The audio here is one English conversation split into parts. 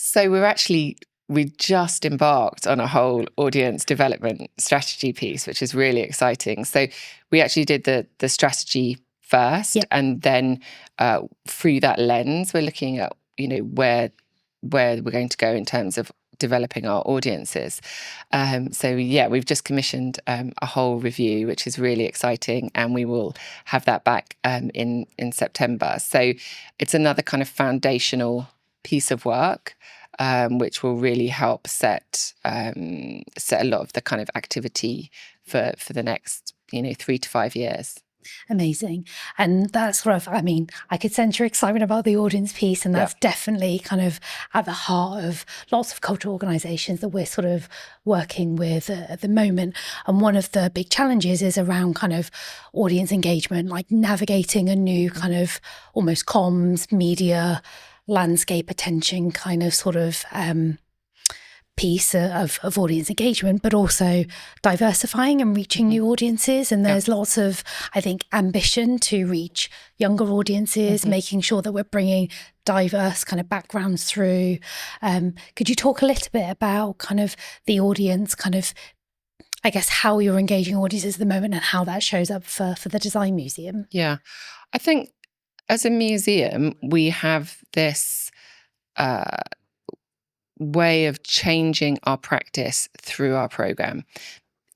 So we just embarked on a whole audience development strategy piece, which is really exciting. So we actually did the strategy first, and then through that lens, we're looking at, where we're going to go in terms of developing our audiences. We've just commissioned a whole review, which is really exciting, and we will have that back in September. So it's another kind of foundational piece of work, which will really help set a lot of the kind of activity for the next 3 to 5 years. Amazing. And that's sort of, I could sense your excitement about the audience piece, and that's definitely kind of at the heart of lots of cultural organisations that we're sort of working with at the moment. And one of the big challenges is around kind of audience engagement, like navigating a new kind of almost comms, media, landscape attention kind of sort of piece of audience engagement, but also diversifying and reaching new audiences. And there's lots of, I think, ambition to reach younger audiences, making sure that we're bringing diverse kind of backgrounds through. Could you talk a little bit about kind of the audience, kind of, I guess, how you're engaging audiences at the moment and how that shows up for the Design Museum? Yeah, I think as a museum, we have this way of changing our practice through our programme.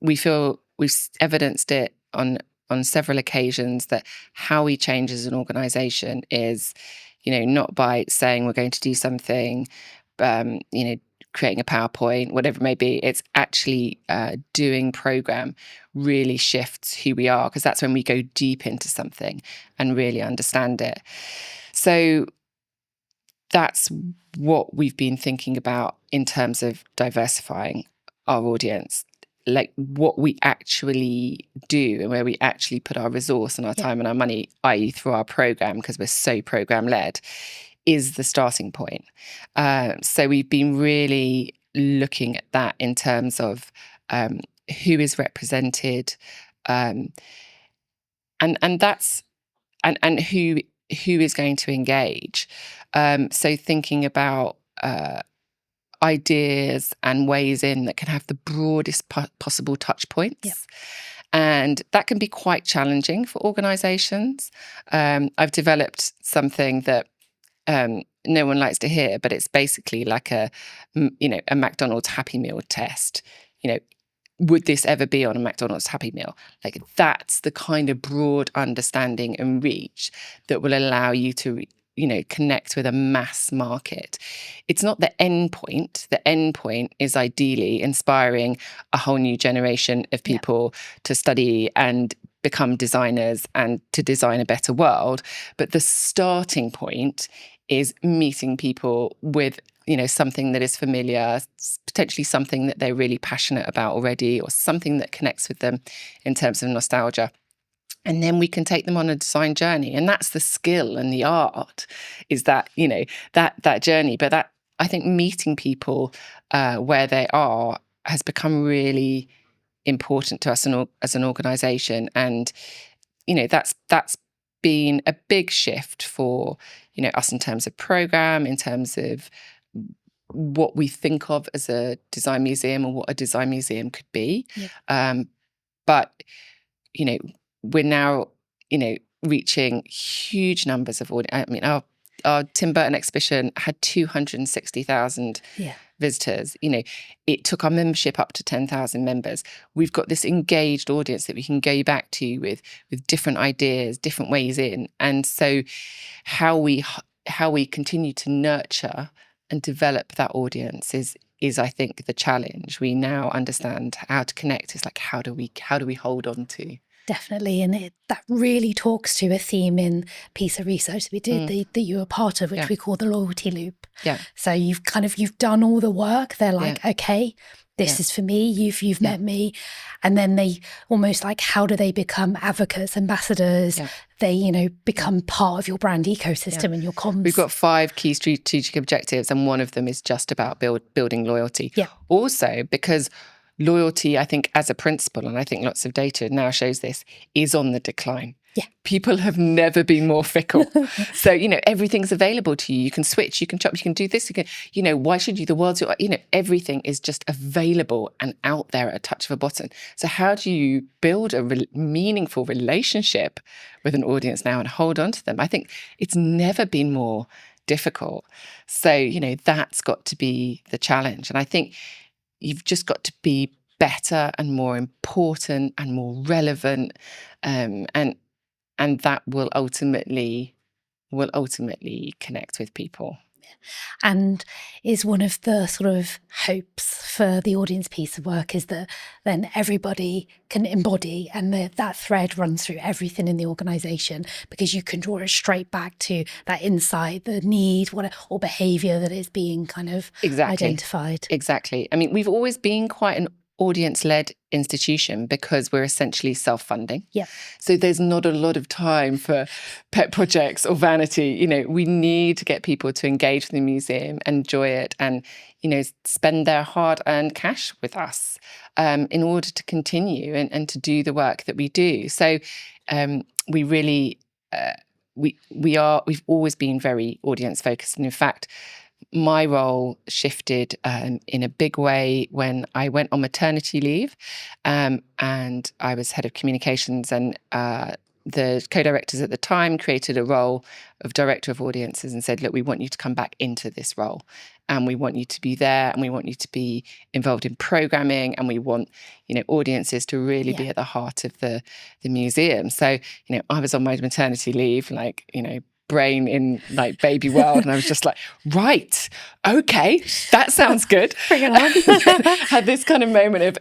We feel we've evidenced it on several occasions that how we change as an organisation is, not by saying we're going to do something, creating a PowerPoint, whatever it may be. It's actually doing programme really shifts who we are, because that's when we go deep into something and really understand it. So that's what we've been thinking about in terms of diversifying our audience, like what we actually do and where we actually put our resource and our time and our money, i.e. through our programme, because we're so programme-led, is the starting point. So we've been really looking at that in terms of who is represented, and who is going to engage. So thinking about ideas and ways in that can have the broadest possible touch points. And that can be quite challenging for organisations. I've developed something that no one likes to hear, but it's basically like a McDonald's Happy Meal test. Would this ever be on a McDonald's Happy Meal? Like, that's the kind of broad understanding and reach that will allow you to, connect with a mass market. It's not the end point. The end point is ideally inspiring a whole new generation of people to study and become designers and to design a better world. But the starting point is meeting people with something that is familiar, potentially something that they're really passionate about already, or something that connects with them in terms of nostalgia. And then we can take them on a design journey. And that's the skill and the art, is that, that journey. But that, I think, meeting people where they are has become really important to us as an organisation. And, that's been a big shift for, us in terms of programme, in terms of what we think of as a design museum or what a design museum could be. But, we're now, reaching huge numbers of audience. I mean, our Tim Burton exhibition had 260,000 visitors. It took our membership up to 10,000 members. We've got this engaged audience that we can go back to with different ideas, different ways in. And so how we continue to nurture and develop that audience is I think the challenge. We now understand how to connect. It's like, how do we hold on to? Definitely, and that really talks to a theme in piece of research that we did that you were part of, which we call the loyalty loop. So you've done all the work. They're like, okay, this is for me. You've met me, and then they almost like, how do they become advocates, ambassadors? They become part of your brand ecosystem and your comms. We've got 5 key strategic objectives, and one of them is just about building loyalty. Also, because loyalty, I think, as a principle, and I think lots of data now shows this, is on the decline. People have never been more fickle. So, everything's available to you. You can switch, you can chop, you can do this. You can, why should you? The world's, everything is just available and out there at a touch of a button. So how do you build a meaningful relationship with an audience now and hold on to them? I think it's never been more difficult. So, that's got to be the challenge. And I think you've just got to be better and more important and more relevant, and that will ultimately connect with people. And is one of the sort of hopes for the audience piece of work is that then everybody can embody, and that thread runs through everything in the organisation, because you can draw it straight back to that insight, the need, or behaviour that is being kind of identified. Exactly. I mean, we've always been quite an audience-led institution because we're essentially self-funding. Yeah. So there's not a lot of time for pet projects or vanity. We need to get people to engage with the museum, enjoy it, and, spend their hard-earned cash with us in order to continue and to do the work that we do. So we really, we've always been very audience-focused. And in fact, my role shifted in a big way when I went on maternity leave, and I was head of communications, and the co-directors at the time created a role of director of audiences and said, look, we want you to come back into this role, and we want you to be there, and we want you to be involved in programming, and we want audiences to really be at the heart of the museum. So I was on my maternity leave, brain in baby world, and I was just like, right, okay, that sounds good. Bring it on. Had this kind of moment of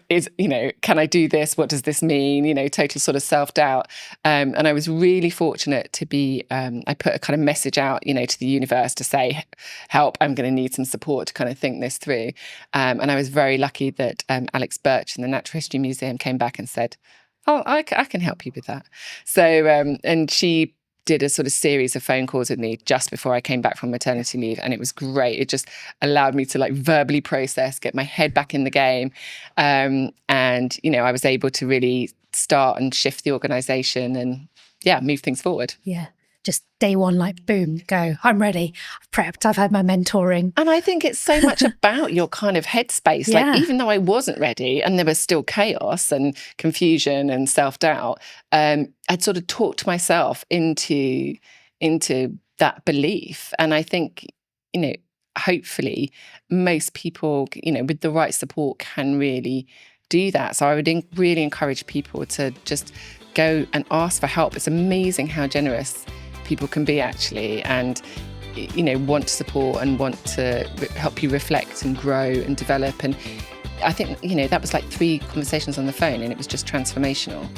can I do this? What does this mean? Total sort of self-doubt. And I was really fortunate to be, I put a kind of message out, to the universe to say, help, I'm going to need some support to kind of think this through. And I was very lucky that Alex Birch in the Natural History Museum came back and said, oh, I can help you with that. So, and she did a sort of series of phone calls with me just before I came back from maternity leave, and it was great. It just allowed me to verbally process, get my head back in the game, and I was able to really start and shift the organisation and move things forward. Yeah. Just day one, boom, go. I'm ready. I've prepped. I've had my mentoring. And I think it's so much about your kind of headspace. Even though I wasn't ready and there was still chaos and confusion and self-doubt, I'd sort of talked myself into that belief. And I think, hopefully most people, with the right support can really do that. So I would really encourage people to just go and ask for help. It's amazing how generous people can be, actually, and want to support and want to help you reflect and grow and develop. And I think that was 3 conversations on the phone, and it was just transformational.